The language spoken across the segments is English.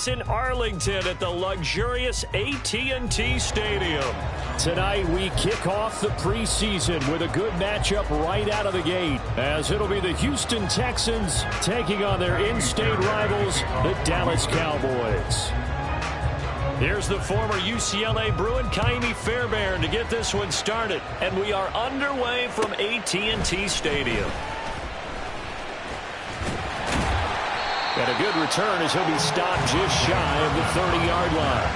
It's in Arlington at the luxurious AT&T Stadium. Tonight, we kick off the preseason with a good matchup right out of the gate, as it'll be the Houston Texans taking on their in-state rivals, the Dallas Cowboys. Here's the former UCLA Bruin, Ka'imi Fairbairn, to get this one started. And we are underway from AT&T Stadium. And a good return as he'll be stopped just shy of the 30-yard line.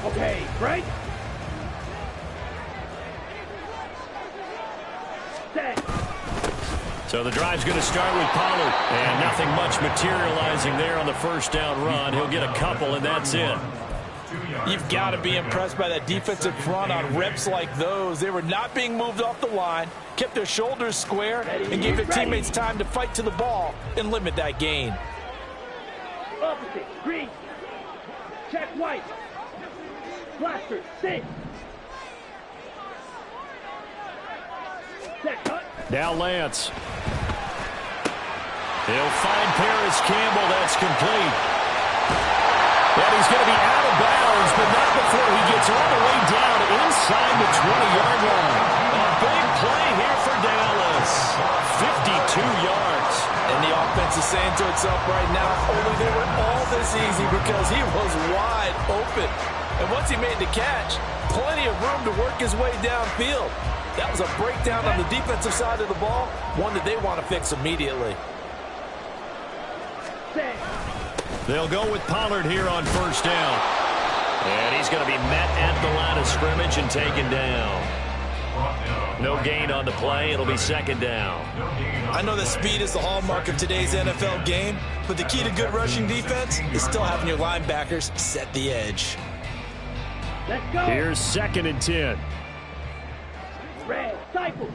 Okay, right? Set. So the drive's going to start with Pollard. And nothing much materializing there on the first down run. He'll get a couple, and that's it. You've got to be impressed by that defensive front on reps like those. They were not being moved off the line, kept their shoulders square, and gave their teammates time to fight to the ball and limit that gain. Opposite, green. Check white. Blaster, sit. Set, cut. Now Lance. He'll find Paris Campbell. That's complete. And he's going to be out of bounds, but not before he gets all the way down inside the 20-yard line. A big play here for Dallas. 52 yards. And the offense is saying to itself right now, only they were all this easy because he was wide open. And once he made the catch, plenty of room to work his way downfield. That was a breakdown on the defensive side of the ball, one that they want to fix immediately. They'll go with Pollard here on first down. And he's going to be met at the line of scrimmage and taken down. No gain on the play. It'll be second down. I know that speed is the hallmark of today's NFL game, but the key to good rushing defense is still having your linebackers set the edge. Let's go. Here's 2nd and 10. Red, Cycle.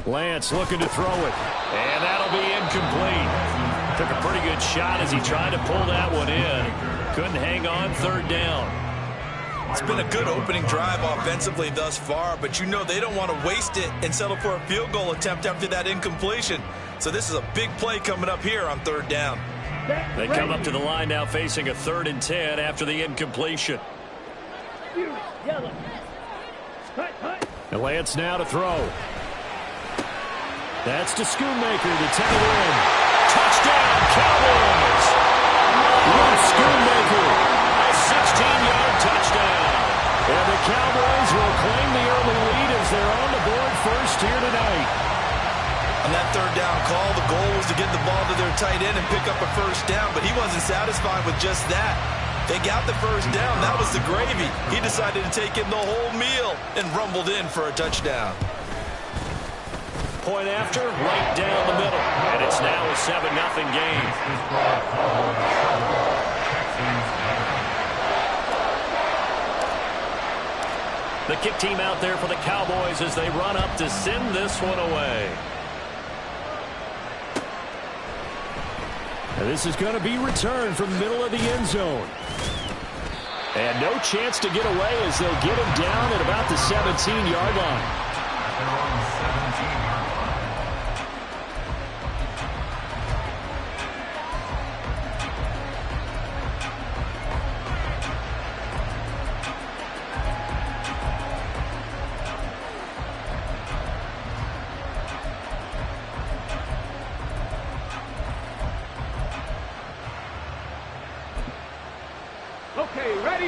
Lance looking to throw it. And that'll be incomplete. Took a pretty good shot as he tried to pull that one in. Couldn't hang on, third down. It's been a good opening drive offensively thus far, but you know they don't want to waste it and settle for a field goal attempt after that incompletion. So this is a big play coming up here on third down. They come up to the line now facing a 3rd and 10 after the incompletion. And Lance now to throw. That's to Schoonmaker to take it in. Touchdown, Cowboys! Luke Schoonmaker, a 16-yard touchdown. And the Cowboys will claim the early lead as they're on the board first here tonight. On that third down call, the goal was to get the ball to their tight end and pick up a first down, but he wasn't satisfied with just that. They got the first down. That was the gravy. He decided to take in the whole meal and rumbled in for a touchdown. Point after, right down the middle. And it's now a 7-0 game. The kick team out there for the Cowboys as they run up to send this one away. And this is going to be returned from the middle of the end zone. And no chance to get away as they'll get him down at about the 17-yard line. Okay, ready?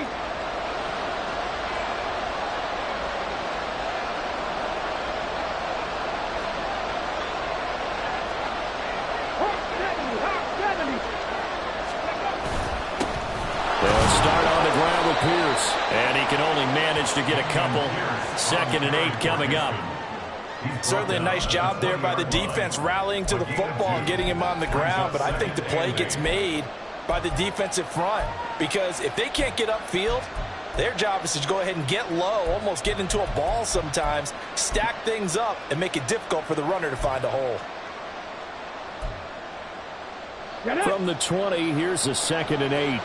They'll start on the ground with Pierce. And he can only manage to get a couple. 2nd and 8 coming up. Certainly a nice job there by the defense rallying to the football and getting him on the ground, but I think the play gets made by the defensive front because if they can't get upfield, their job is to go ahead and get low, almost get into a ball sometimes, stack things up, and make it difficult for the runner to find a hole. From the 20, here's a 2nd and 8.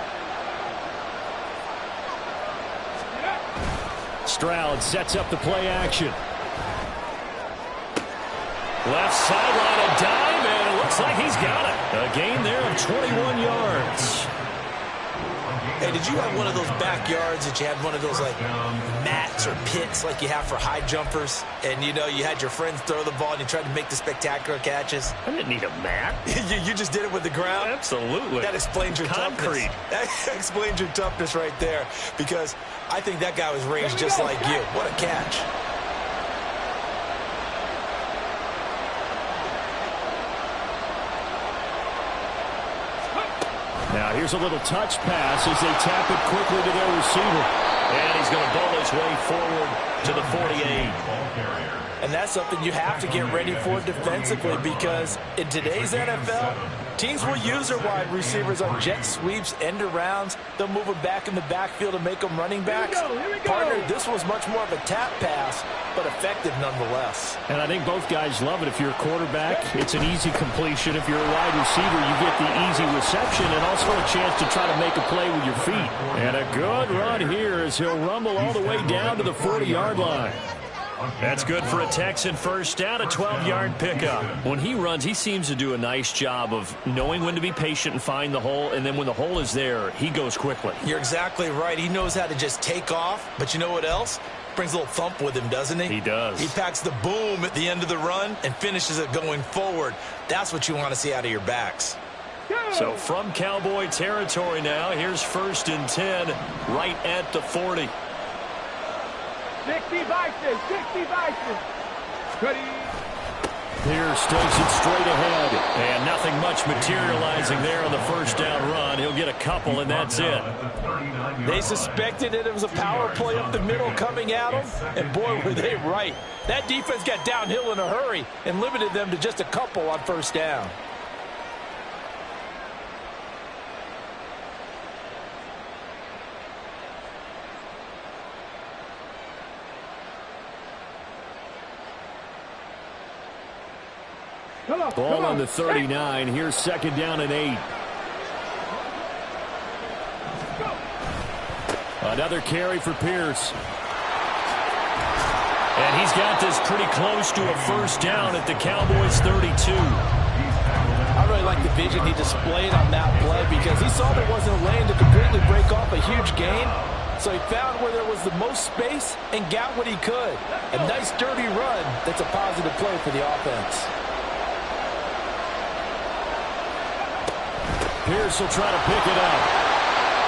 Stroud sets up the play action. Left sideline, a dive, and it looks like he's got it. A gain there of 21 yards. Hey, did you have one of those backyards that you had one of those like mats or pits like you have for high jumpers? And, you know, you had your friends throw the ball and you tried to make the spectacular catches? I didn't need a mat. you just did it with the ground? Absolutely. That explains your concrete. Toughness. That explains your toughness right there, because I think that guy was raised just like you. What a catch. Now here's a little touch pass as they tap it quickly to their receiver. And he's going to bowl his way forward to the 48. And that's something you have to get ready for defensively, because in today's NFL, teams will use their wide receivers on jet sweeps, end arounds. They'll move them back in the backfield and make them running backs. Here we go. Partner, this was much more of a tap pass, but effective nonetheless. And I think both guys love it. If you're a quarterback, it's an easy completion. If you're a wide receiver, you get the easy reception and also a chance to try to make a play with your feet. And a good run here as he'll rumble all the way down to the 40-yard line. That's good for a Texan first down, a 12-yard pickup. When he runs, he seems to do a nice job of knowing when to be patient and find the hole, and then when the hole is there, he goes quickly. You're exactly right. He knows how to just take off, but you know what else? Brings a little thump with him, doesn't he? He does. He packs the boom at the end of the run and finishes it going forward. That's what you want to see out of your backs. So from Cowboy territory now, here's 1st and 10 right at the 40. 60 Bison, 60 Bison. Ready. Pierce takes it straight ahead, and nothing much materializing there on the first down run. He'll get a couple, and that's it. They suspected it was a power play up the middle coming at them, and boy, were they right. That defense got downhill in a hurry and limited them to just a couple on first down. Ball on the 39. Here's 2nd down and 8. Another carry for Pierce. And he's got this pretty close to a first down at the Cowboys' 32. I really like the vision he displayed on that play, because he saw there wasn't a lane to completely break off a huge gain. So he found where there was the most space and got what he could. A nice dirty run that's a positive play for the offense. Pierce will try to pick it up.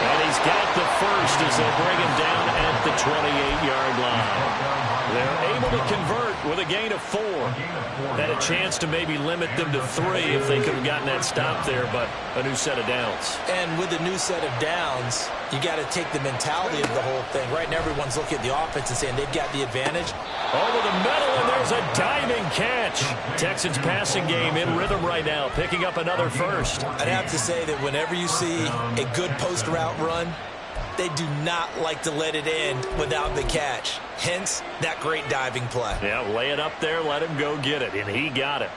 And he's got the first as they bring him down at the 28-yard line. They're able to convert with a gain of 4. Had a chance to maybe limit them to 3 if they could have gotten that stop there, but a new set of downs. And with a new set of downs, you got to take the mentality of the whole thing. Right now, everyone's looking at the offense and saying they've got the advantage. Over the middle, and there's a diving catch. Texans passing game in rhythm right now, picking up another first. I'd have to say that whenever you see a good post route run, they do not like to let it end without the catch. Hence, that great diving play. Yeah, lay it up there, let him go get it, and he got it.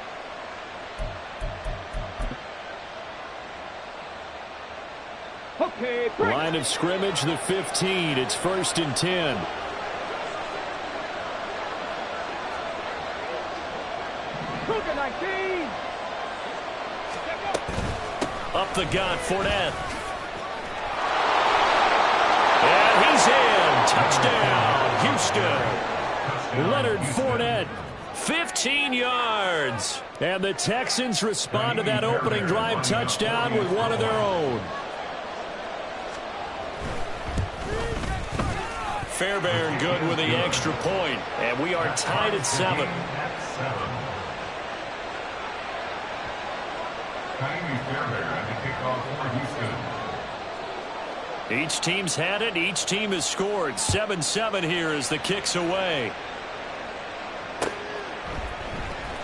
Okay, break. Line of scrimmage, the 15. It's 1st and 10. Cougar 19. Up the gut, Fournette. And he's in. Touchdown, Houston. Leonard Fournette, 15 yards. And the Texans respond to that opening drive touchdown with one of their own. Fairbairn good with the extra point. And we are tied at 7. Each team's had it. Each team has scored. 7-7 here as the kick's away.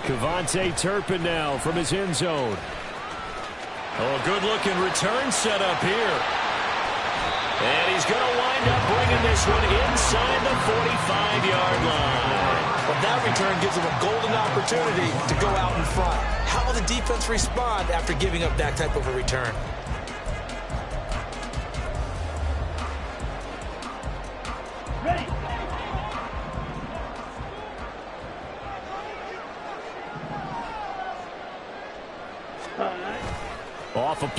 Kevontae Turpin now from his end zone. Oh, good-looking return set up here. And he's going to wind up bringing this one inside the 45-yard line. But that return gives him a golden opportunity to go out in front. How will the defense respond after giving up that type of a return? Ready.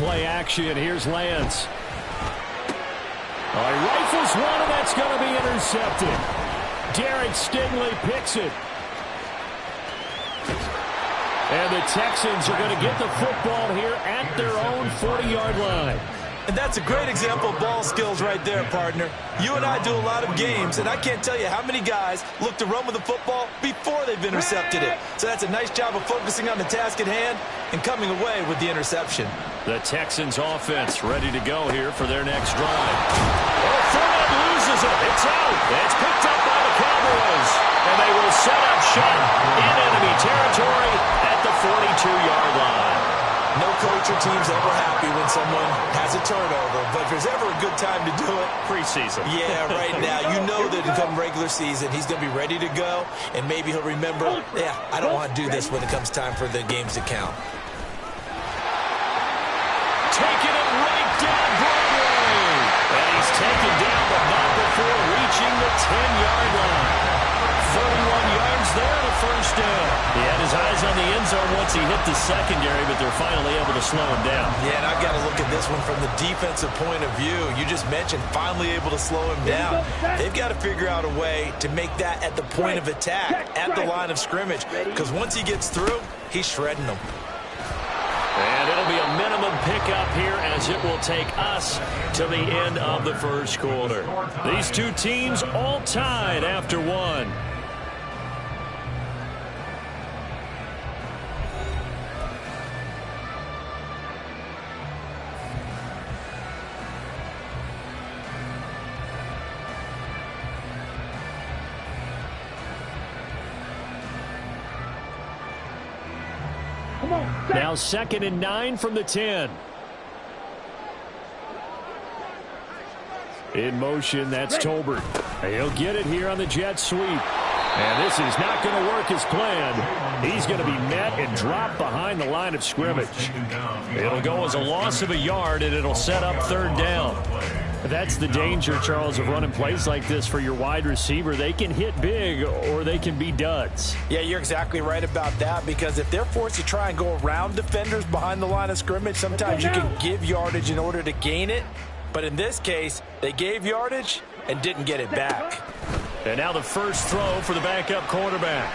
play action. Here's Lance. He rifles one, and that's going to be intercepted. Derek Stingley picks it. And the Texans are going to get the football here at their own 40-yard line. And that's a great example of ball skills right there, partner. You and I do a lot of games, and I can't tell you how many guys look to run with the football before they've intercepted it. So that's a nice job of focusing on the task at hand and coming away with the interception. The Texans offense ready to go here for their next drive. Fournette loses it. It's out. It's picked up by the Cowboys. And they will set up shop in enemy territory at the 42-yard line. No coach or team's ever happy when someone has a turnover, but if there's ever a good time to do it, preseason. Yeah, right now. You know that come regular season, he's going to be ready to go, and maybe he'll remember, yeah, I don't want to do this when it comes time for the games to count. Taking it right down Broadway. And he's taken down, but not before reaching the 10-yard line. 31 yards there, the first down. He had his eyes on the end zone once he hit the secondary, but they're finally able to slow him down. Yeah, and I've got to look at this one from the defensive point of view. You just mentioned finally able to slow him down. They've got to figure out a way to make that at the point of attack, at the line of scrimmage, because once he gets through, he's shredding them. And it'll be a minimum pickup here as it will take us to the end of the first quarter. These two teams all tied after one. Now 2nd and 9 from the 10. In motion, that's Tolbert. He'll get it here on the jet sweep. And this is not going to work as planned. He's going to be met and dropped behind the line of scrimmage. It'll go as a loss of a yard, and it'll set up 3rd down. That's the danger, Charles, of running plays like this for your wide receiver. They can hit big or they can be duds. Yeah, you're exactly right about that, because if they're forced to try and go around defenders behind the line of scrimmage, sometimes you can give yardage in order to gain it. But in this case, they gave yardage and didn't get it back. And now the first throw for the backup quarterback.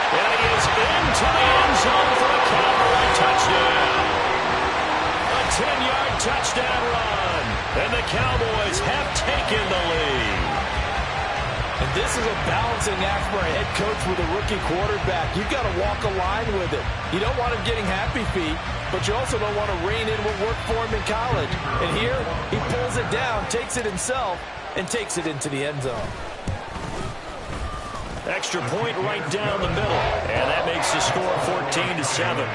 And he is into the end zone for a Cowboy touchdown. A 10-yard touchdown run. And the Cowboys have taken the lead. And this is a balancing act for a head coach with a rookie quarterback. You've got to walk a line with it. You don't want him getting happy feet, but you also don't want to rein in what worked for him in college. And here, he pulls it down, takes it himself, and takes it into the end zone. Extra point right down the middle. And that makes the score 14-7.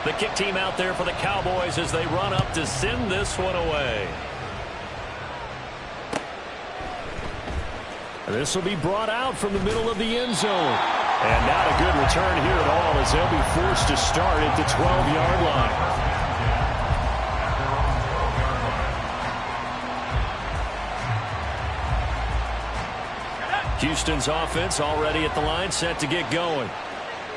The kick team out there for the Cowboys as they run up to send this one away. This will be brought out from the middle of the end zone. And not a good return here at all as they'll be forced to start at the 12-yard line. Houston's offense already at the line, set to get going.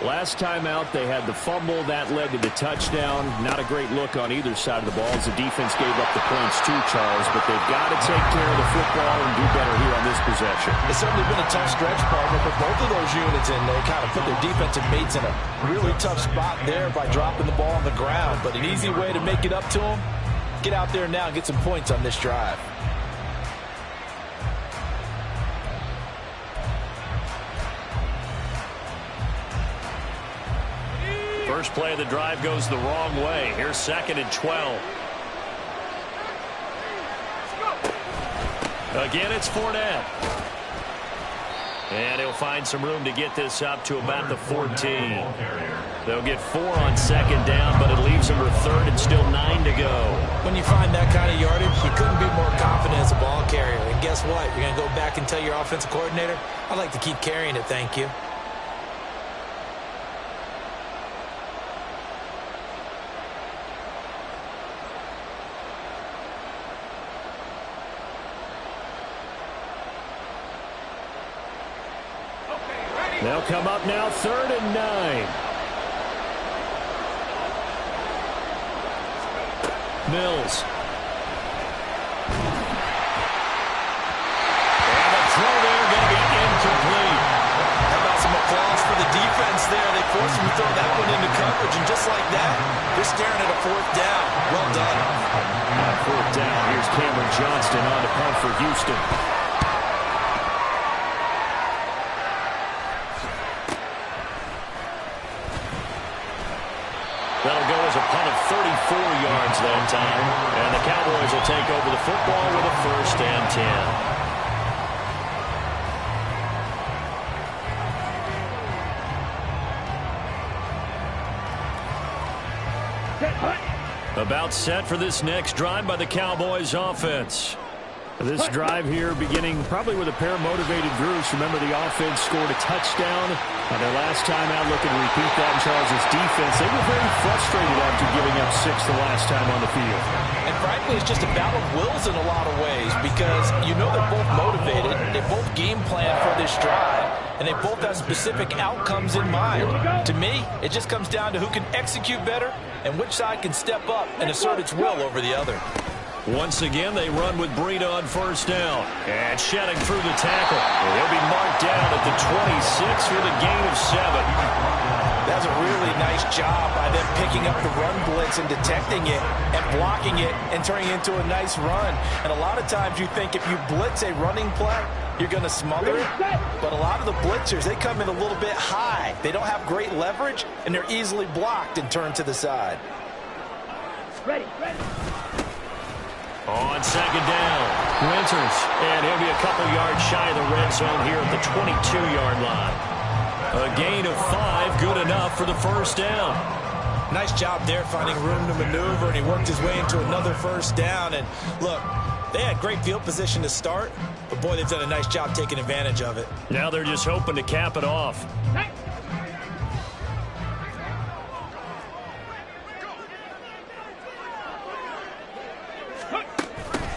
Last time out, they had the fumble. That led to the touchdown. Not a great look on either side of the ball as the defense gave up the points too, Charles. But they've got to take care of the football and do better here on this possession. It's certainly been a tough stretch, partner, but both of those units in there kind of put their defensive mates in a really tough spot there by dropping the ball on the ground. But an easy way to make it up to them, get out there now and get some points on this drive. First play of the drive goes the wrong way. Here's 2nd and 12. Again, it's Fournette. And he'll find some room to get this up to about the 14. They'll get 4 on 2nd down, but it leaves them for 3rd and still 9 to go. When you find that kind of yardage, you couldn't be more confident as a ball carrier. And guess what? You're going to go back and tell your offensive coordinator, I'd like to keep carrying it, thank you. They'll come up now 3rd and 9. Mills. And the throw there going to be incomplete. How about some applause for the defense there? They forced him to throw that one into coverage, and just like that, they're staring at a 4th down. Well done. 4th down. Here's Cameron Johnston on to punt for Houston. That'll go as a punt of 34 yards that time. And the Cowboys will take over the football with a 1st and 10. About set for this next drive by the Cowboys offense. This drive here beginning probably with a pair of motivated groups. Remember, the offense scored a touchdown on their last time out. Looking to repeat that in Charles' defense. They were very frustrated after giving up 6 the last time on the field. And frankly, it's just a battle of wills in a lot of ways because you know they're both motivated. They both game plan for this drive, and they both have specific outcomes in mind. To me, it just comes down to who can execute better and which side can step up and assert its will over the other. Once again, they run with Breida on 1st down. And shedding through the tackle. He'll be marked down at the 26 with a gain of 7. That's a really nice job by them picking up the run blitz and detecting it and blocking it and turning it into a nice run. And a lot of times you think if you blitz a running play, you're going to smother it. But a lot of the blitzers, they come in a little bit high. They don't have great leverage, and they're easily blocked and turned to the side. Ready. On 2nd down, Winters, and he'll be a couple yards shy of the red zone here at the 22-yard line. A gain of 5, good enough for the 1st down. Nice job there finding room to maneuver, and he worked his way into another 1st down. And look, they had great field position to start, but boy, they've done a nice job taking advantage of it. Now they're just hoping to cap it off.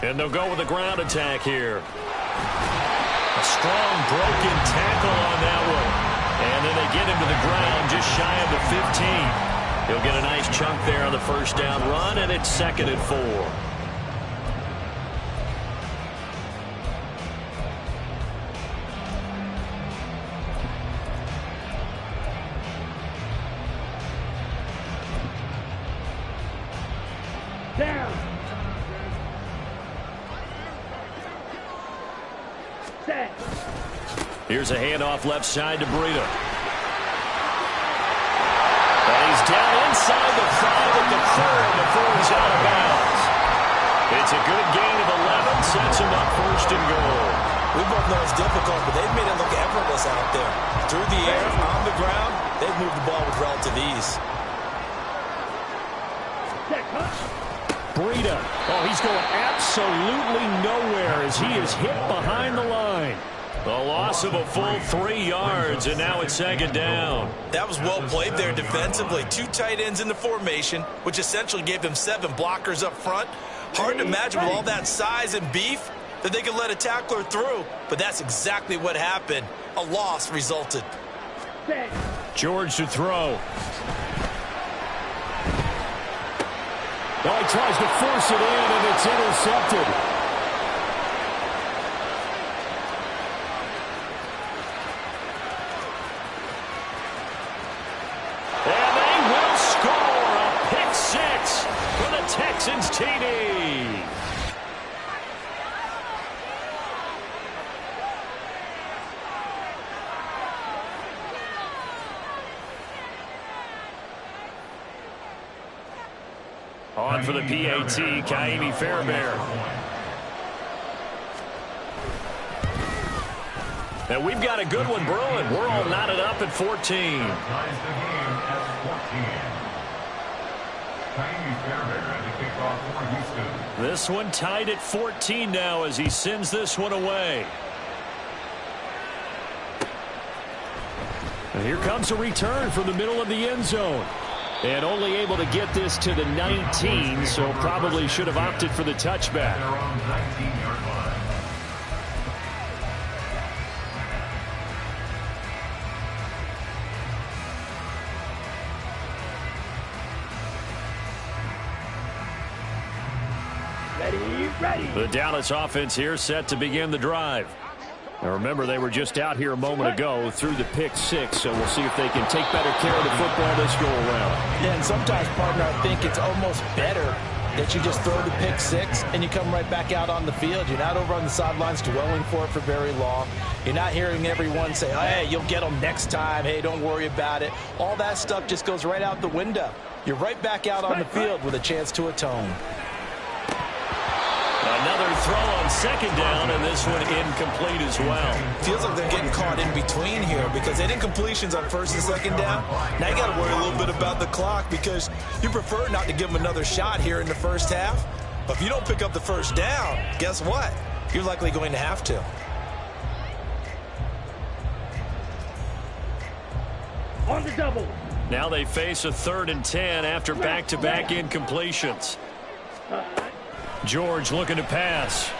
And they'll go with a ground attack here. A strong broken tackle on that one. And then they get him to the ground just shy of the 15. He'll get a nice chunk there on the 1st down run, and it's 2nd and 4. Down. Set. Here's a handoff left side to Breida. And he's down inside the 5 at the 4 before he's out of bounds. It's a good gain of 11, sets him up 1st and goal. We both know it's difficult, but they've made it look effortless out there. Through the air, on the ground, they've moved the ball with relative ease. Breida. Oh, he's going absolutely nowhere as he is hit behind the line. A loss of a full 3 yards, and now it's 2nd down. That was well played there defensively. 2 tight ends in the formation, which essentially gave them 7 blockers up front. Hard to imagine with all that size and beef that they could let a tackler through, but that's exactly what happened. A loss resulted. George to throw. Well, he tries to force it in, and it's intercepted. And they will score a pick 6 for the Texans TD. On for the PAT, Ka'imi Fairbairn. And we've got a good one brewing. We're all knotted up at 14. This one tied at 14 now as he sends this one away. And here comes a return from the middle of the end zone. And only able to get this to the 19, so probably should have opted for the touchback. Ready. The Dallas offense here set to begin the drive. Now remember, they were just out here a moment ago through the pick six, so we'll see if they can take better care of the football this go-around. Yeah, and sometimes, partner, I think it's almost better that you just throw the pick six and you come right back out on the field. You're not over on the sidelines dwelling for it for very long. You're not hearing everyone say, oh, hey, you'll get them next time. Hey, don't worry about it. All that stuff just goes right out the window. You're right back out on the field with a chance to atone. Another throw on second down, and this one incomplete as well. Feels like they're getting caught in between here because they did incompletions on first and second down. Now you got to worry a little bit about the clock because you prefer not to give them another shot here in the first half. But if you don't pick up the first down, guess what? You're likely going to have to. On the double. Now they face a 3rd and 10 after back-to-back incompletions. George looking to pass.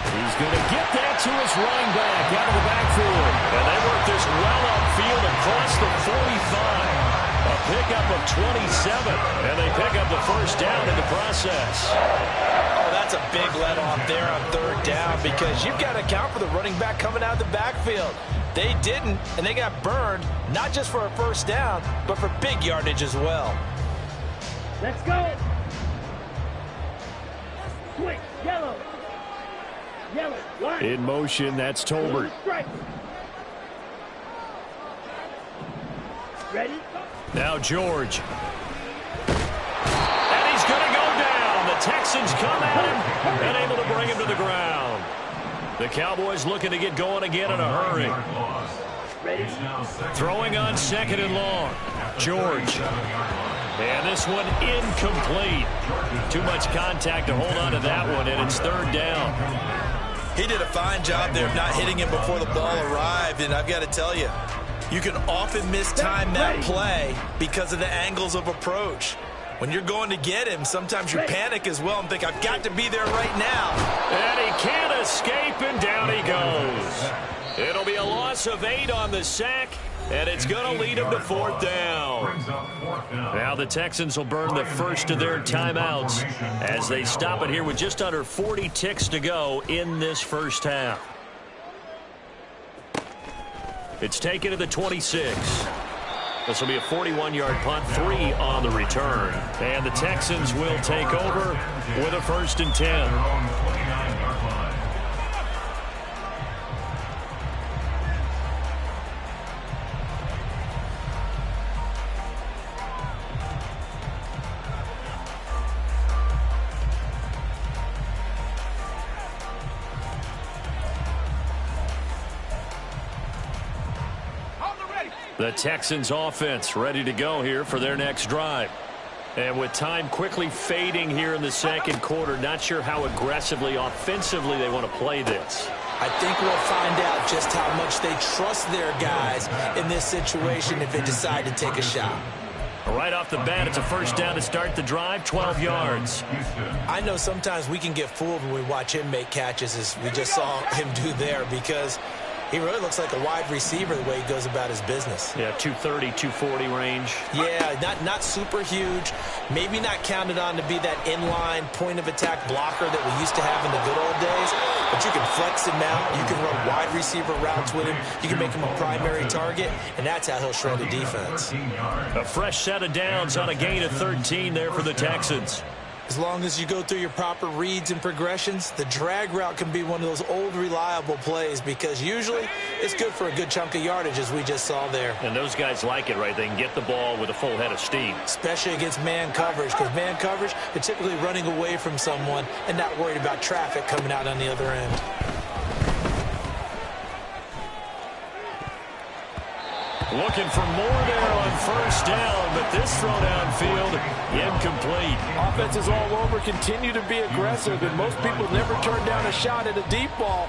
He's going to get that to his running back out of the backfield. And they work this well upfield across the 45. A pickup of 27. And they pick up the first down in the process. Oh, that's a big let off there on 3rd down because you've got to account for the running back coming out of the backfield. They didn't, and they got burned, not just for a first down, but for big yardage as well. Let's go. Switch, yellow. Line. In motion, that's Tolbert. Strike. Ready? Now George. And he's going to go down. The Texans come at him and able to bring him to the ground. The Cowboys looking to get going again in a hurry. Ready? Throwing on 2nd and long. George. And this one incomplete. Too much contact to hold on to that one, and it's 3rd down. He did a fine job there of not hitting him before the ball arrived, and I've got to tell you, you can often mistime that play because of the angles of approach. When you're going to get him, sometimes you panic as well and think, I've got to be there right now. And he can't escape, and down he goes. It'll be a loss of 8 on the sack, and it's going to lead him to 4th down. Now the Texans will burn the first of their timeouts as they stop it here with just under 40 ticks to go in this first half. It's taken to the 26. This will be a 41-yard punt, 3 on the return. And the Texans will take over with a 1st and 10. The Texans offense ready to go here for their next drive. And with time quickly fading here in the second quarter, not sure how aggressively, offensively they want to play this. I think we'll find out just how much they trust their guys in this situation if they decide to take a shot. Right off the bat, it's a first down to start the drive, 12 yards. I know sometimes we can get fooled when we watch him make catches, as we just saw him do there, because he really looks like a wide receiver the way he goes about his business. Yeah, 230, 240 range. Yeah, not super huge. Maybe not counted on to be that inline point-of-attack blocker that we used to have in the good old days. But you can flex him out. You can run wide receiver routes with him. You can make him a primary target, and that's how he'll shred the defense. A fresh set of downs on a gain of 13 there for the Texans. As long as you go through your proper reads and progressions, the drag route can be one of those old reliable plays because usually it's good for a good chunk of yardage, as we just saw there. And those guys like it, right? They can get the ball with a full head of steam. Especially against man coverage, because man coverage, they're typically running away from someone and not worried about traffic coming out on the other end. Looking for more there on first down, but this throw downfield, incomplete. Offenses all over continue to be aggressive, and most people never turn down a shot at a deep ball.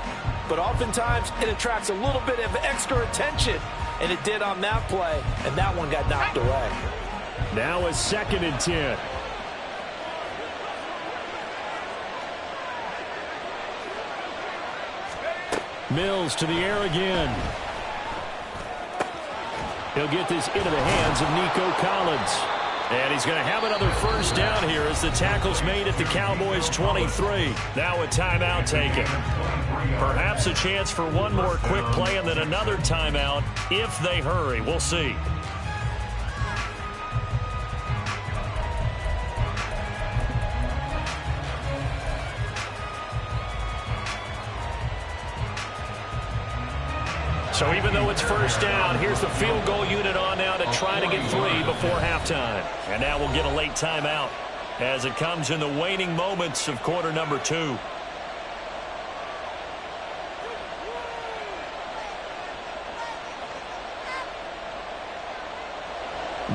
But oftentimes, it attracts a little bit of extra attention, and it did on that play, and that one got knocked away. Now a 2nd and 10. Mills to the air again. He'll get this into the hands of Nico Collins. And he's going to have another first down here as the tackle's made at the Cowboys' 23. Now a timeout taken. Perhaps a chance for one more quick play and then another timeout if they hurry. We'll see. So even though it's first down, here's the field goal unit on now to try to get 3 before halftime. And now we'll get a late timeout as it comes in the waning moments of quarter number 2.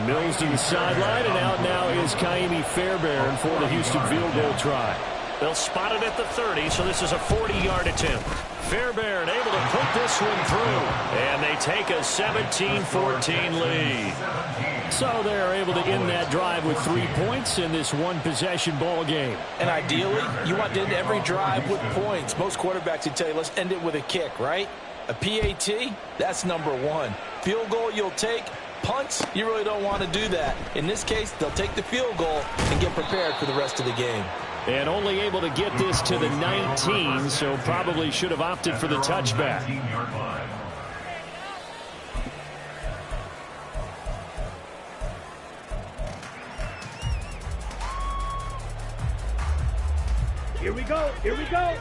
Mills to the sideline, and out now is Ka'imi Fairbairn for the Houston field goal try. They'll spot it at the 30, so this is a 40-yard attempt. Fairbairn able to put this one through, and they take a 17-14 lead. So they're able to end that drive with 3 points in this one-possession ball game. And ideally, you want to end every drive with points. Most quarterbacks would tell you, let's end it with a kick, right? A PAT, that's number 1. Field goal you'll take. Punts, you really don't want to do that. In this case, they'll take the field goal and get prepared for the rest of the game. And only able to get this to the 19, so probably should have opted for the touchback. Here we go. Here we go.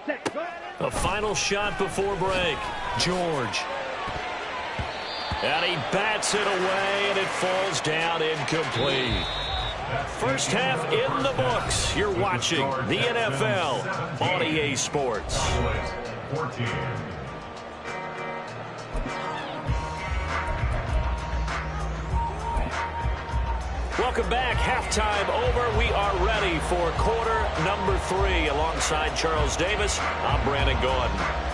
Set. Go. A final shot before break. George. And he bats it away, and it falls down incomplete. First half in the books. You're watching the NFL on EA Sports. Welcome back. Halftime over. We are ready for quarter number 3. Alongside Charles Davis, I'm Brandon Gaudin.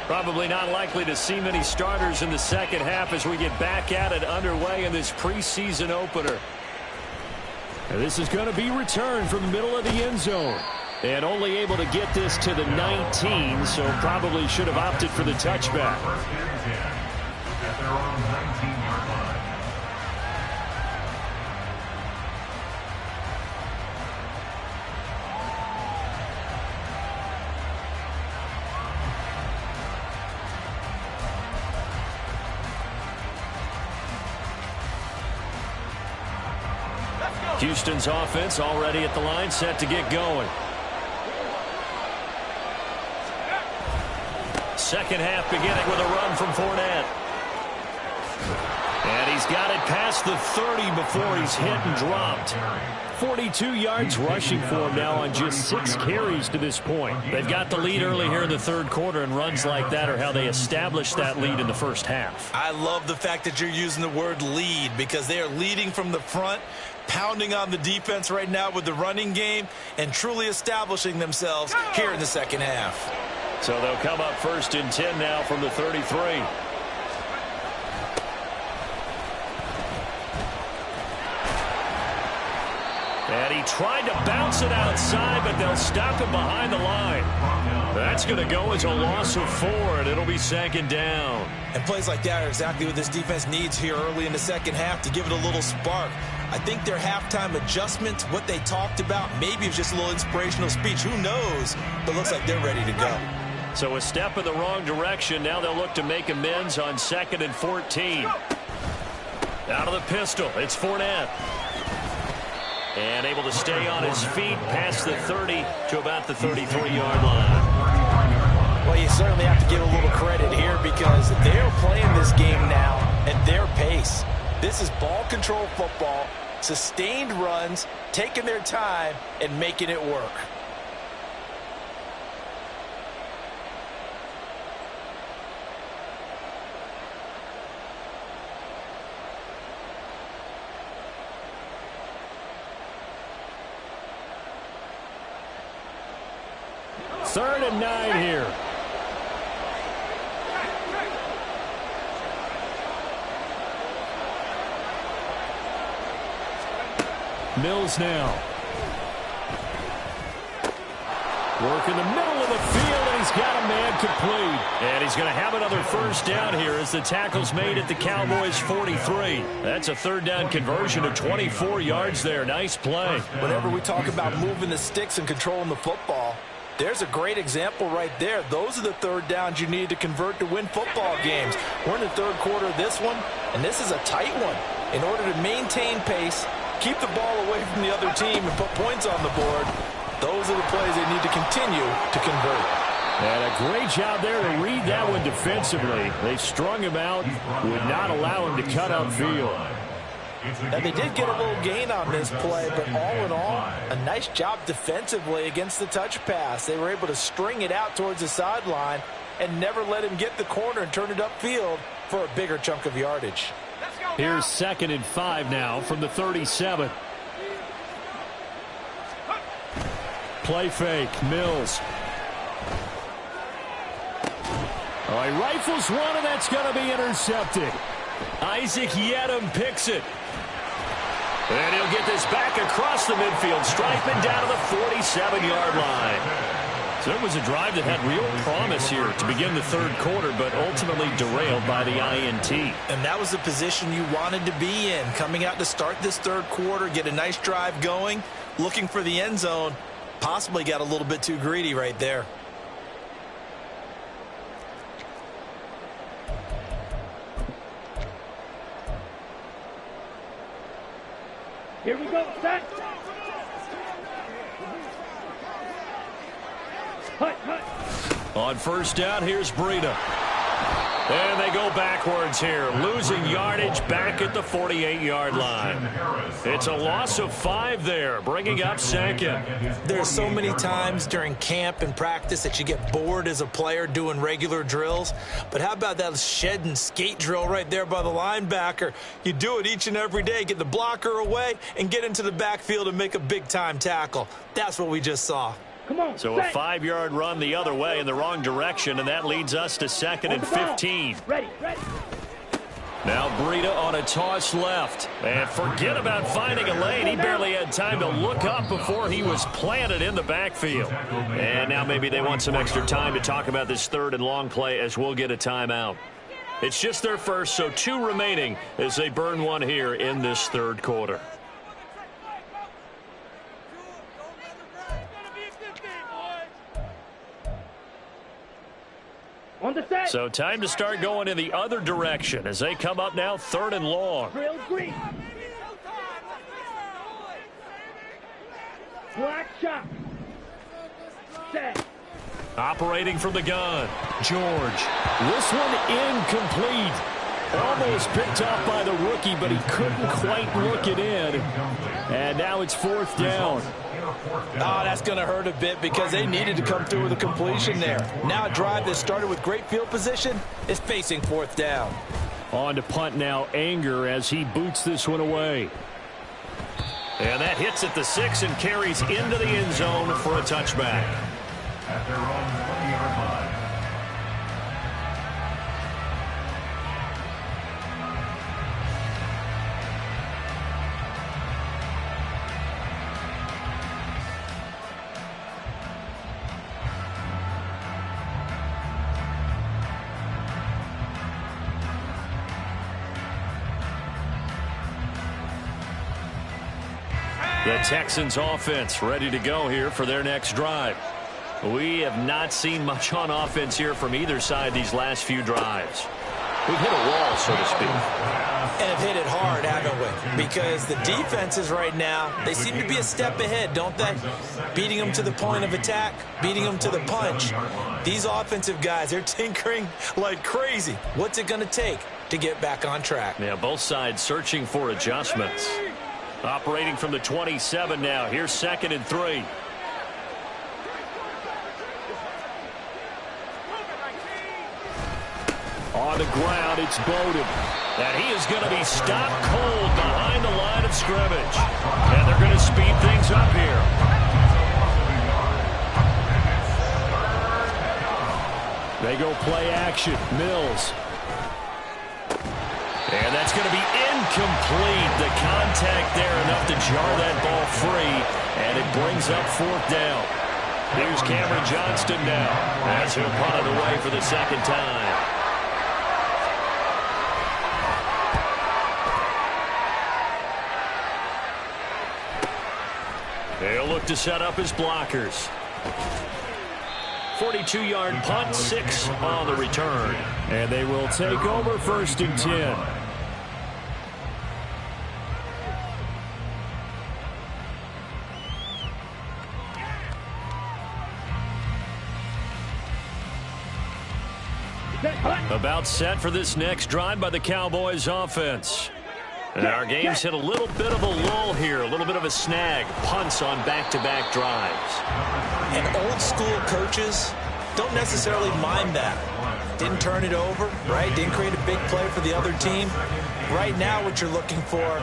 Probably not likely to see many starters in the second half as we get back at it underway in this preseason opener. And this is going to be returned from the middle of the end zone. And only able to get this to the 19, so probably should have opted for the touchback. Houston's offense already at the line, set to get going. Second half beginning with a run from Fournette. And he's got it past the 30 before he's hit and dropped. 42 yards rushing for him now on just 6 carries to this point. They've got the lead early here in the third quarter, and runs like that are how they established that lead in the first half. I love the fact that you're using the word lead because they are leading from the front, pounding on the defense right now with the running game, and truly establishing themselves here in the second half. So they'll come up first and 10 now from the 33. And he tried to bounce it outside, but they'll stop him behind the line. That's going to go as a loss of 4, and it'll be second down. And plays like that are exactly what this defense needs here early in the second half to give it a little spark. I think their halftime adjustment, what they talked about, maybe it was just a little inspirational speech. Who knows? But looks like they're ready to go. So a step in the wrong direction. Now they'll look to make amends on 2nd and 14. Out of the pistol, it's Fournette. And able to stay on his feet past the 30 to about the 33-yard line. Well, you certainly have to give a little credit here because they're playing this game now at their pace. This is ball control football, sustained runs, taking their time, and making it work. Third and 9 here. Mills now. Work in the middle of the field, and he's got a man complete. And he's going to have another first down here as the tackle's made at the Cowboys' 43. That's a third down conversion of 24 yards there. Nice play. Whenever we talk about moving the sticks and controlling the football, there's a great example right there. Those are the third downs you need to convert to win football games. We're in the third quarter of this one, and this is a tight one. In order to maintain pace, keep the ball away from the other team, and put points on the board, those are the plays they need to continue to convert. And a great job there to read that one defensively. They strung him out, would not allow him to cut upfield. And they did get a little gain on this play, but all in all, a nice job defensively against the touch pass. They were able to string it out towards the sideline and never let him get the corner and turn it upfield for a bigger chunk of yardage. Here's 2nd and 5 now from the 37. Play fake, Mills. All right, rifles one, and that's going to be intercepted. Isaac Yedem picks it. And he'll get this back across the midfield stripe and down to the 47-yard line. So it was a drive that had real promise here to begin the third quarter, but ultimately derailed by the INT. And that was the position you wanted to be in, coming out to start this third quarter, get a nice drive going, looking for the end zone. Possibly got a little bit too greedy right there. Here we go, set. Hut, hut. On first down, here's Breida. And they go backwards here, losing yardage back at the 48-yard line. It's a loss of 5 there, bringing up 2nd. There's so many times during camp and practice that you get bored as a player doing regular drills. But how about that shed and skate drill right there by the linebacker? You do it each and every day, get the blocker away and get into the backfield and make a big-time tackle. That's what we just saw. Come on, so set. A 5-yard run the other way in the wrong direction, and that leads us to 2nd and 15. Ready, ready. Now Breida on a toss left. And forget about finding a lane. He barely had time to look up before he was planted in the backfield. And now maybe they want some extra time to talk about this 3rd and long play as we'll get a timeout. It's just their first, so 2 remaining as they burn one here in this third quarter. On the set. So time to start going in the other direction as they come up now 3rd and long. Drill green. Black shot. Set. Operating from the gun. George. This one incomplete. Almost picked off by the rookie, but he couldn't quite look it in. And now it's 4th down. Oh, that's going to hurt a bit because they needed to come through with a completion there. Now a drive that started with great field position is facing 4th down. On to punt now, Anger as he boots this one away. And that hits at the 6 and carries into the end zone for a touchback. At their own 20-yard line. The Texans offense ready to go here for their next drive. We have not seen much on offense here from either side these last few drives. We've hit a wall, so to speak. And have hit it hard, haven't we? Because the defenses right now, they seem to be a step ahead, don't they? Beating them to the point of attack, beating them to the punch. These offensive guys, they're tinkering like crazy. What's it going to take to get back on track? Yeah, both sides searching for adjustments. Operating from the 27 now. Here's 2nd and 3. On the ground, it's Bowden. And he is going to be stopped cold behind the line of scrimmage. And they're going to speed things up here. They go play action. Mills. And that That's going to be incomplete. The contact there enough to jar that ball free, and it brings up 4th down. Here's Cameron Johnston now as he'll punt it away for the 2nd time. They'll look to set up his blockers. 42-yard punt, 6 on the return. And they will take over 1st and 10. About set for this next drive by the Cowboys offense. And our game's hit a little bit of a lull here, a little bit of a snag. Punts on back-to-back drives. And old school coaches don't necessarily mind that. Didn't turn it over, right? Didn't create a big play for the other team. Right now what you're looking for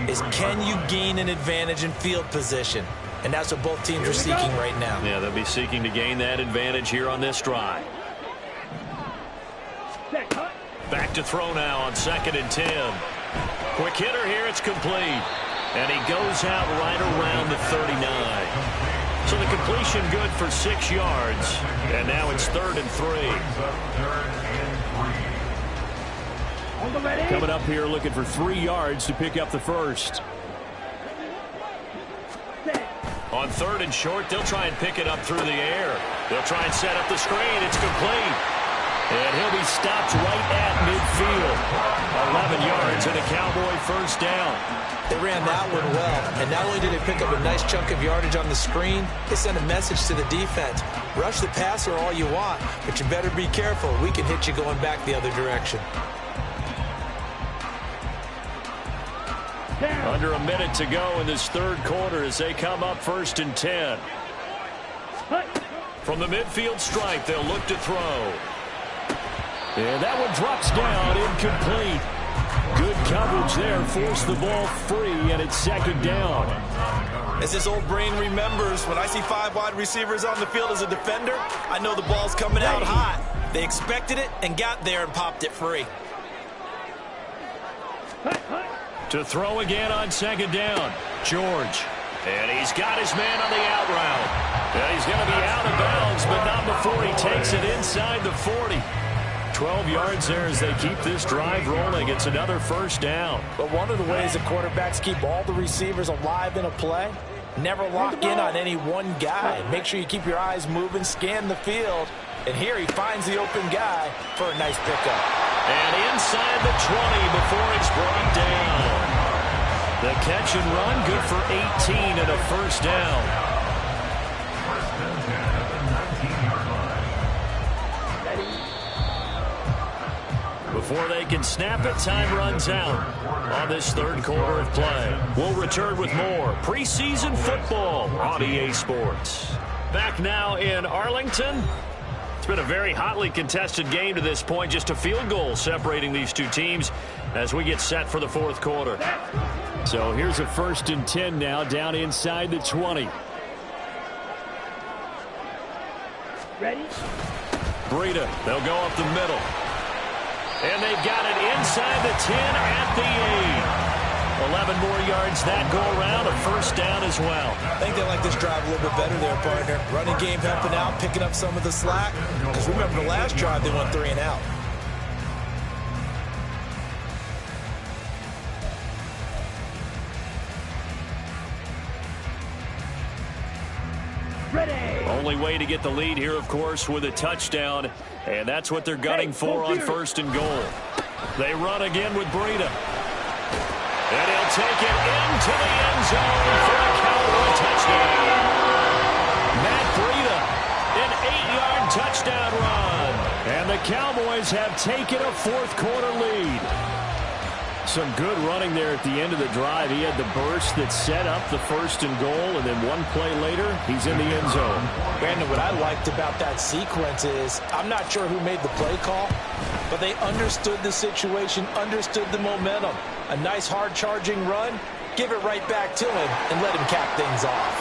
is, can you gain an advantage in field position? And that's what both teams are seeking right now. Yeah, they'll be seeking to gain that advantage here on this drive. Back to throw now on 2nd and 10. Quick hitter here, it's complete. And he goes out right around the 39. So the completion good for 6 yards. And now it's 3rd and 3. Coming up here looking for 3 yards to pick up the first. On 3rd and short, they'll try and pick it up through the air. They'll try and set up the screen. It's complete. And he'll be stopped right at midfield. 11 yards and a Cowboy 1st down. They ran that one well. And not only did they pick up a nice chunk of yardage on the screen, they sent a message to the defense. Rush the passer all you want, but you better be careful. We can hit you going back the other direction. Under a minute to go in this 3rd quarter as they come up 1st and 10. From the midfield stripe, they'll look to throw. And that one drops down, incomplete. Good coverage there, forced the ball free, and it's 2nd down. As this old brain remembers, when I see 5 wide receivers on the field as a defender, I know the ball's coming out hot. They expected it and got there and popped it free. To throw again on 2nd down, George. And he's got his man on the out route. And he's going to be out of bounds, but not before he takes it inside the 40. 12 yards there as they keep this drive rolling. It's another 1st down. But one of the ways that quarterbacks keep all the receivers alive in a play, never lock in on any one guy. Make sure you keep your eyes moving, scan the field. And here he finds the open guy for a nice pickup. And inside the 20 before it's brought down. The catch and run good for 18 and a 1st down. Before they can snap it, time runs out on this 3rd quarter of play. We'll return with more preseason football on EA Sports. Back now in Arlington. It's been a very hotly contested game to this point. Just a field goal separating these two teams as we get set for the 4th quarter. So here's a 1st and 10 now down inside the 20. Ready? Breida, they'll go up the middle. And they've got it inside the 10 at the 8. 11 more yards that go around, a 1st down as well. I think they like this drive a little bit better there, partner. Running game helping out, picking up some of the slack. Because remember the last drive, they went 3 and out. Only way to get the lead here, of course, with a touchdown. And that's what they're gunning for on 1st and goal. They run again with Breida. And he'll take it into the end zone for a Cowboy touchdown. Matt Breida, an 8-yard touchdown run. And the Cowboys have taken a 4th quarter lead. Some good running there at the end of the drive. He had the burst that set up the 1st and goal, and then one play later, he's in the end zone. Brandon, what I liked about that sequence is, I'm not sure who made the play call, but they understood the situation, understood the momentum. A nice hard-charging run, give it right back to him, and let him cap things off.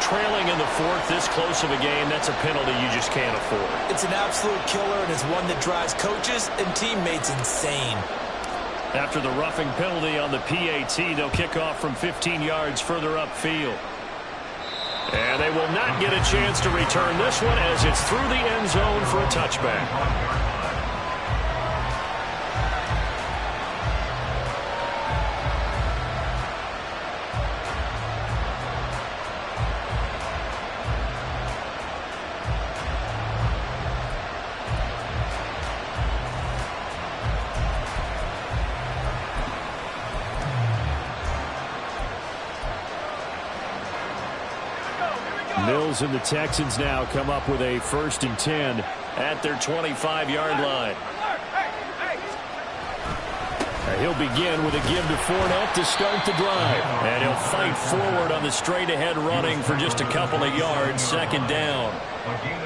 Trailing in the 4th, this close of a game, that's a penalty you just can't afford. It's an absolute killer, and it's one that drives coaches and teammates insane. After the roughing penalty on the PAT, they'll kick off from 15 yards further upfield. And they will not get a chance to return this one as it's through the end zone for a touchback. Mills and the Texans now come up with a 1st and 10 at their 25-yard line. He'll begin with a give to Fournette to start the drive. And he'll fight forward on the straight-ahead running for just a couple of yards, 2nd down.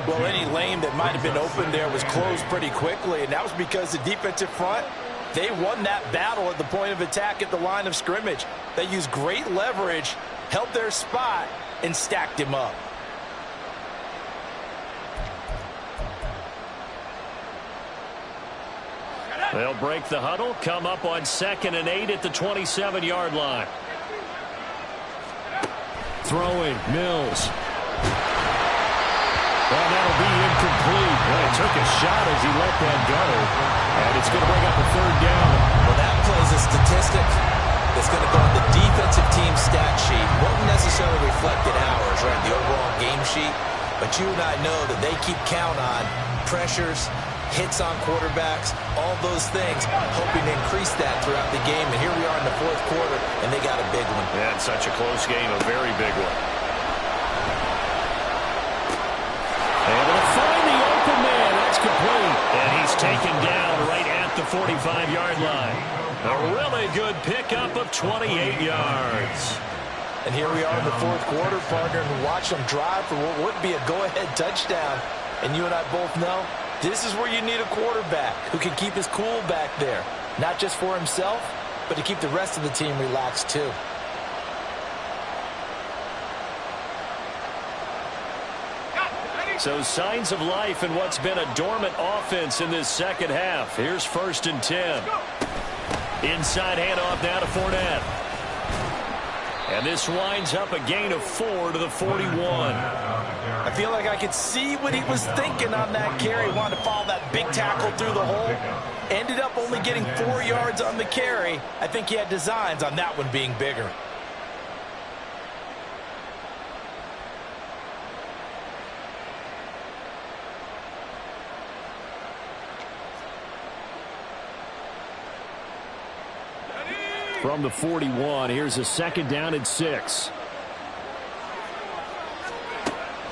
Well, any lane that might have been open there was closed pretty quickly, and that was because the defensive front, they won that battle at the point of attack at the line of scrimmage. They used great leverage, held their spot, and stacked him up. They'll break the huddle, come up on 2nd and 8 at the 27-yard line. Throwing, Mills. Well, that'll be incomplete. Well, he took a shot as he let that go. And it's going to bring up a 3rd down. Well, that plays a statistic that's going to go on the defensive team stat sheet. Won't necessarily reflect in ours, right, the overall game sheet. But you and I know that they keep count on pressures, hits on quarterbacks, all those things, hoping to increase that throughout the game. And here we are in the 4th quarter, and they got a big one. Yeah, it's such a close game, a very big one. Able to find the open man. That's complete. And he's taken down right at the 45-yard line. A really good pickup of 28 yards. And here we are in the 4th quarter, partner, and watch them drive for what would be a go-ahead touchdown. And you and I both know this is where you need a quarterback who can keep his cool back there. Not just for himself, but to keep the rest of the team relaxed too. So signs of life in what's been a dormant offense in this 2nd half. Here's 1st and 10. Inside handoff now to Fournette. And this winds up a gain of 4 to the 41. I feel like I could see what he was thinking on that carry. Wanted to follow that big tackle through the hole. Ended up only getting 4 yards on the carry. I think he had designs on that one being bigger. From the 41, here's a 2nd down and 6.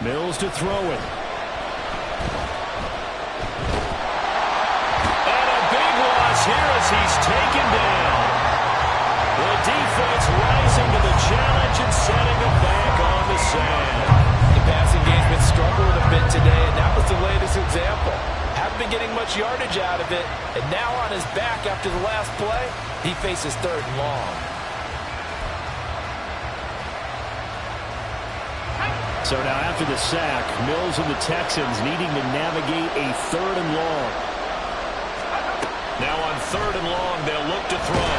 Mills to throw it. And a big loss here as he's taken down. The defense rising to the challenge and setting him back on the sand. The passing game's been struggling a bit today, and that was the latest example. Haven't been getting much yardage out of it, and now on his back after the last play, he faces 3rd and long. So now after the sack, Mills and the Texans needing to navigate a 3rd and long. Now on 3rd and long, they'll look to throw.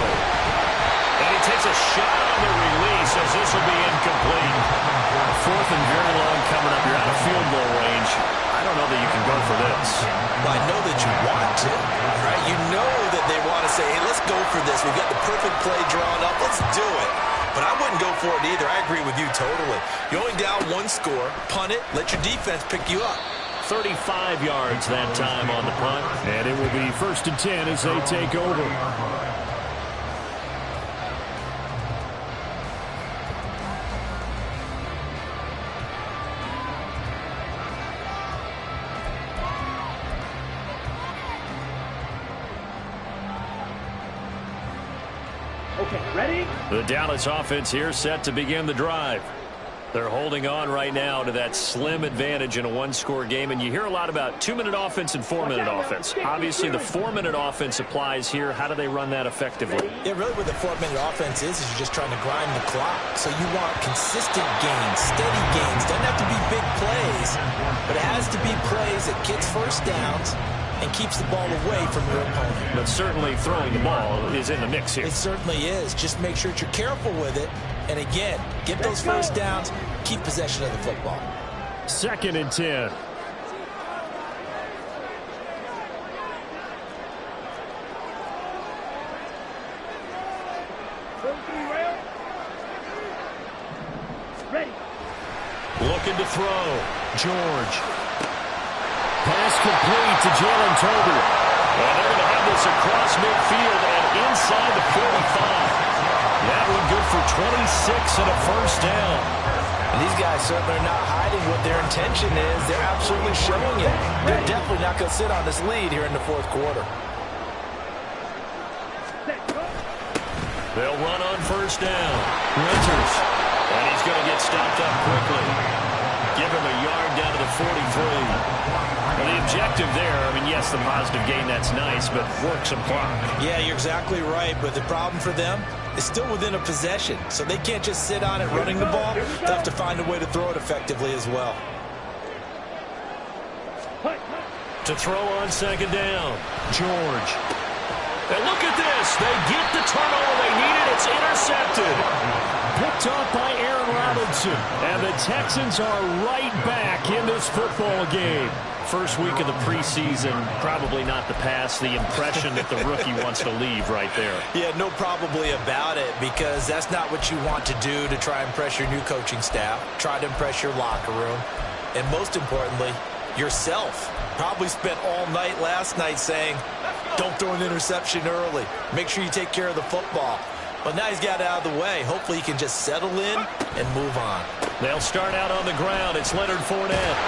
And he takes a shot on the release as this will be incomplete. 4th and very long coming up. You're out of field goal range. I don't know that you can go for this. Well, I know that you want to, right? You know that they want to say, hey, let's go for this. We've got the perfect play drawn up. Let's do it. But I wouldn't go for it either. I agree with you totally. You're only down 1 score. Punt it. Let your defense pick you up. 35 yards that time on the punt. And it will be 1st and 10 as they take over. Okay, ready? The Dallas offense here set to begin the drive. They're holding on right now to that slim advantage in a 1-score game, and you hear a lot about 2-minute offense and 4-minute offense. Obviously, the 4-minute offense applies here. How do they run that effectively? Yeah, really what the 4-minute offense is you're just trying to grind the clock. So you want consistent gains, steady gains. Doesn't have to be big plays, but it has to be plays that gets 1st downs and keeps the ball away from your opponent. But certainly throwing the ball is in the mix here. It certainly is. Just make sure that you're careful with it. And again, get those first downs, keep possession of the football. 2nd and 10. Ready. Looking to throw. George. Pass complete to Jalen Tolbert. And they're going to have this across midfield and inside the 45. That one good for 26 and a first down. And these guys certainly are not hiding what their intention is. They're absolutely showing it. They're definitely not going to sit on this lead here in the 4th quarter. They'll run on first down. Winters. And he's going to get stopped up quickly. Give him a yard down to the 43. Well, the objective there, I mean, yes, the positive gain, that's nice, but work some clock. Yeah, you're exactly right. But the problem for them is still within a possession. So they can't just sit on it running the ball. They'll have to find a way to throw it effectively as well. To throw on 2nd down. George. And look at this. They get the turnover they needed. It's intercepted. Picked off by Aaron Robinson. And the Texans are right back in this football game. First week of the preseason, probably not the pass, the impression that the rookie wants to leave right there. Yeah, no probably about it, because that's not what you want to do to try and impress your new coaching staff, try to impress your locker room, and most importantly, yourself. Probably spent all night last night saying, don't throw an interception early. Make sure you take care of the football. But now he's got it out of the way. Hopefully he can just settle in and move on. They'll start out on the ground. It's Leonard Fournette.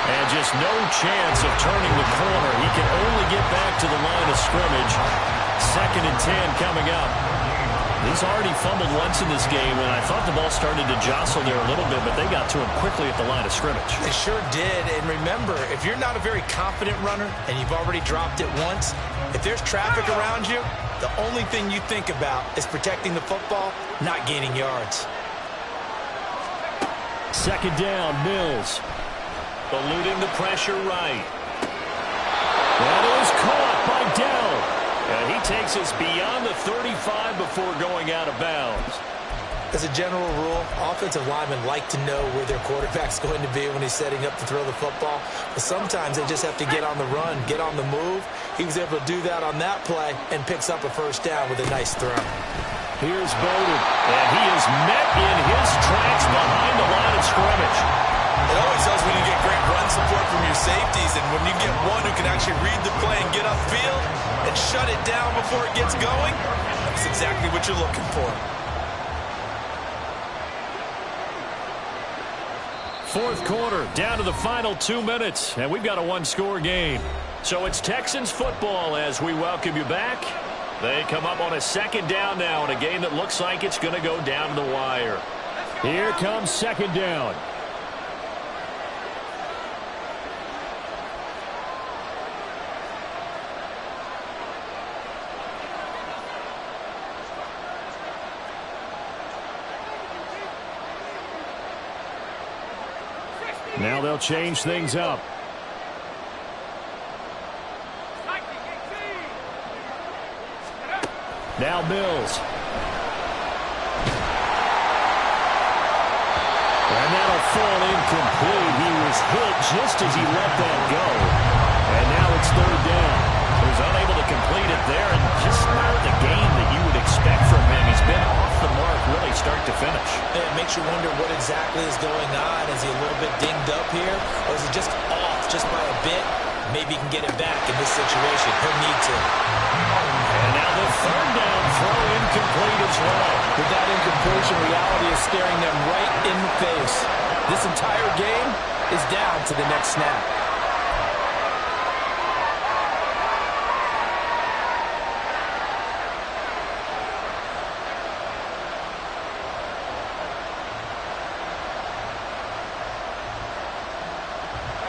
And just no chance of turning the corner. He can only get back to the line of scrimmage. 2nd and 10 coming up. He's already fumbled once in this game, and I thought the ball started to jostle there a little bit, but they got to him quickly at the line of scrimmage. They sure did. And remember, if you're not a very confident runner and you've already dropped it once, if there's traffic around you, the only thing you think about is protecting the football, not gaining yards. 2nd down, Mills. Eluding the pressure right. That is caught by Dell. And he takes us beyond the 35 before going out of bounds. As a general rule, offensive linemen like to know where their quarterback's going to be when he's setting up to throw the football. But sometimes they just have to get on the run, get on the move. He was able to do that on that play and picks up a first down with a nice throw. Here's Bowden, and he is met in his tracks behind the line of scrimmage. It always helps when you get great run support from your safeties, and when you get one who can actually read the play and get upfield and shut it down before it gets going, that's exactly what you're looking for. 4th quarter, down to the final 2 minutes, and we've got a 1-score game. So it's Texans football as we welcome you back. They come up on a 2nd down now in a game that looks like it's going to go down to the wire. Here comes 2nd down. Now they'll change things up. Now Mills. And that'll fall incomplete. He was hit just as he let that go. And now it's 3rd down. He was unable to complete it there, and just not the game that you would expect from him. He's been off the mark really start to finish. It makes you wonder what exactly is going on. Is he a little bit dinged up here, or is he just off just by a bit? Maybe he can get it back in this situation. He'll need to. And now the 3rd down throw incomplete as well. With that incompletion, reality is staring them right in the face. This entire game is down to the next snap.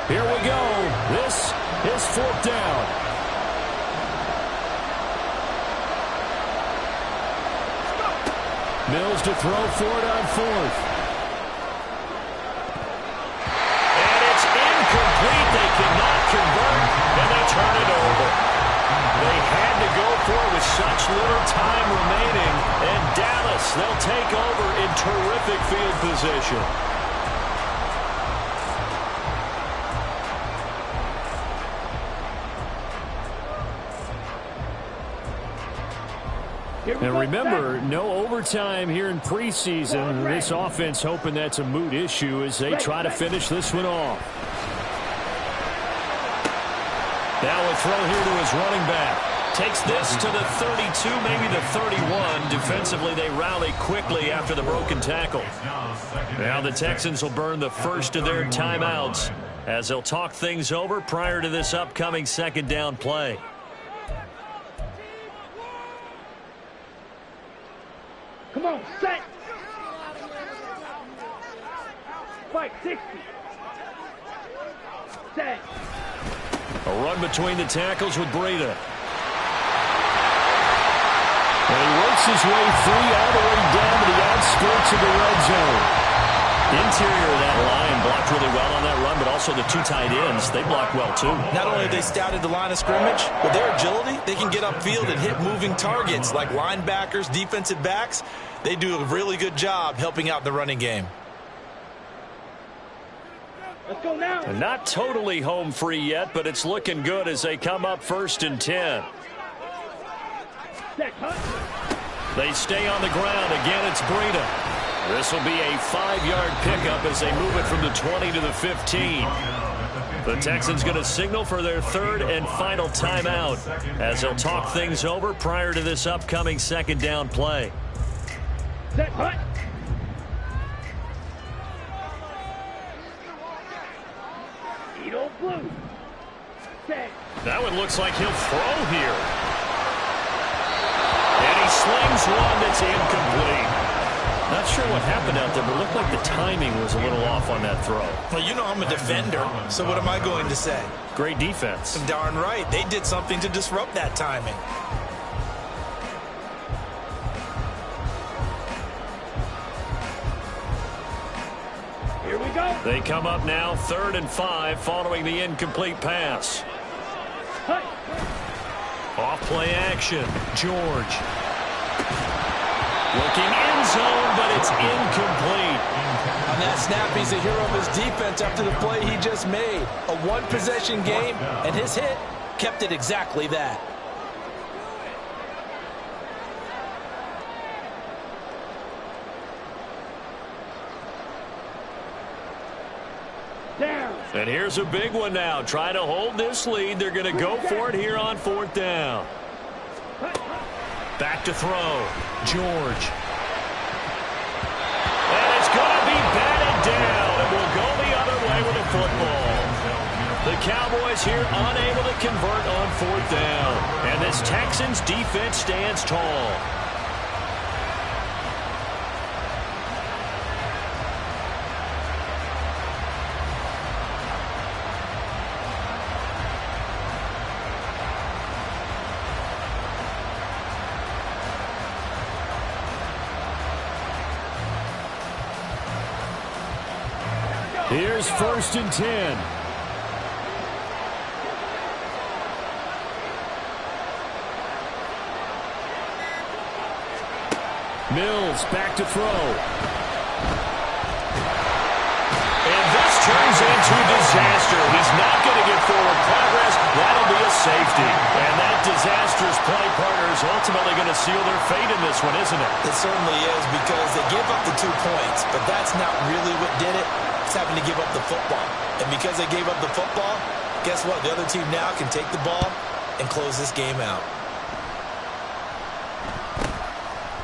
Here we go. This is 4th down. Mills to throw for it on 4th. And it's incomplete. They cannot convert, and they turn it over. such little time remaining, and Dallas, they'll take over in terrific field position. And remember, no overtime here in preseason. This offense hoping that's a moot issue as they try to finish this one off. Now a throw here to his running back. Takes this to the 32, maybe the 31. Defensively, they rally quickly after the broken tackle. Now the Texans will burn the first of their timeouts as they'll talk things over prior to this upcoming second down play. Come on, set. Fight 60. Set. A run between the tackles with Breida. And he works his way through all the way down to the outskirts of the red zone. Interior of that line blocked really well on that run, but also the two tight ends, they blocked well too. Not only have they scouted the line of scrimmage, with their agility, they can get upfield and hit moving targets like linebackers, defensive backs. They do a really good job helping out the running game. Let's go now. And not totally home free yet, but it's looking good as they come up 1st and 10. Set, cut. They stay on the ground. Again, it's Breida. This will be a 5-yard pickup as they move it from the 20 to the 15. The Texans going to signal for their third and final timeout as they'll talk things over prior to this upcoming second down play. Set, cut. Edo blue. Set. That one looks like he'll throw here. And he slings one that's incomplete. Not sure what happened out there, but it looked like the timing was a little off on that throw. Well, you know I'm a defender, so what am I going to say? Great defense. Darn right. They did something to disrupt that timing. Here we go. They come up now 3rd and 5 following the incomplete pass. Cut. Off play action. George. Looking end zone, but it's incomplete. On that snap, he's a hero of his defense after the play he just made. A one-possession game, and his hit kept it exactly that. Down. And here's a big one now. Trying to hold this lead. They're going to go for it here on 4th down. Cut. Back to throw. George. And it's going to be batted down. And we'll go the other way with the football. The Cowboys here unable to convert on 4th down. And this Texans defense stands tall. Here's 1st and 10. Mills back to throw. And this turns into disaster. He's not going to get forward progress. That'll be a safety. And that disastrous play partner is ultimately going to seal their fate in this one, isn't it? It certainly is, because they gave up the 2 points, but that's not really what did it. It's having to give up the football. And because they gave up the football, guess what? The other team now can take the ball and close this game out.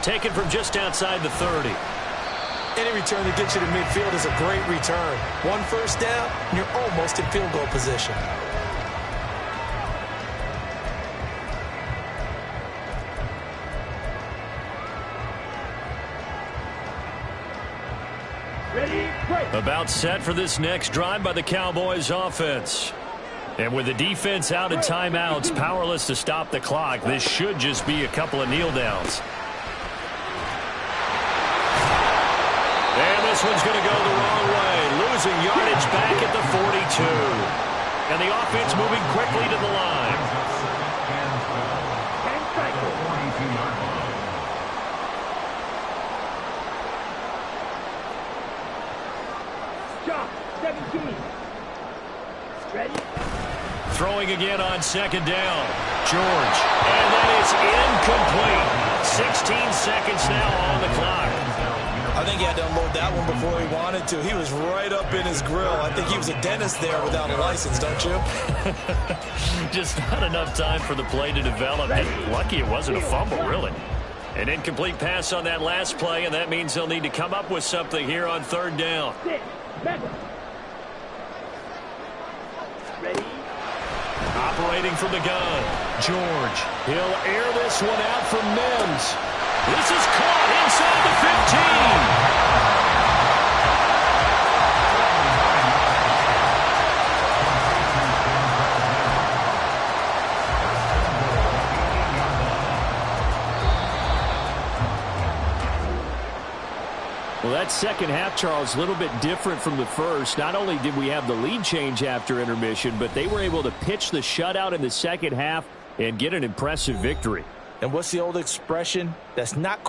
Taken from just outside the 30. Any return that gets you to midfield is a great return. 1 first down, and you're almost in field goal position. Ready, break. About set for this next drive by the Cowboys offense. And with the defense out of timeouts, powerless to stop the clock, this should just be a couple of kneel downs. And this one's going to go the wrong way, losing yardage back at the 42. And the offense moving quickly to the line. And cycle. shot. 17. Ready? Throwing again on second down. George. And that is incomplete. 16 seconds now on the clock. I think he had to unload that one before he wanted to. He was right up in his grill. I think he was a dentist there without a license, don't you? Just not enough time for the play to develop. And lucky it wasn't a fumble, really. An incomplete pass on that last play, and that means they'll need to come up with something here on third down. 6. Method. Ready? Operating from the gun, George. He'll air this one out for Mims. This is caught inside the 15. Well, that second half, Charles, a little bit different from the first. Not only did we have the lead change after intermission, but they were able to pitch the shutout in the second half and get an impressive victory. And what's the old expression? That's not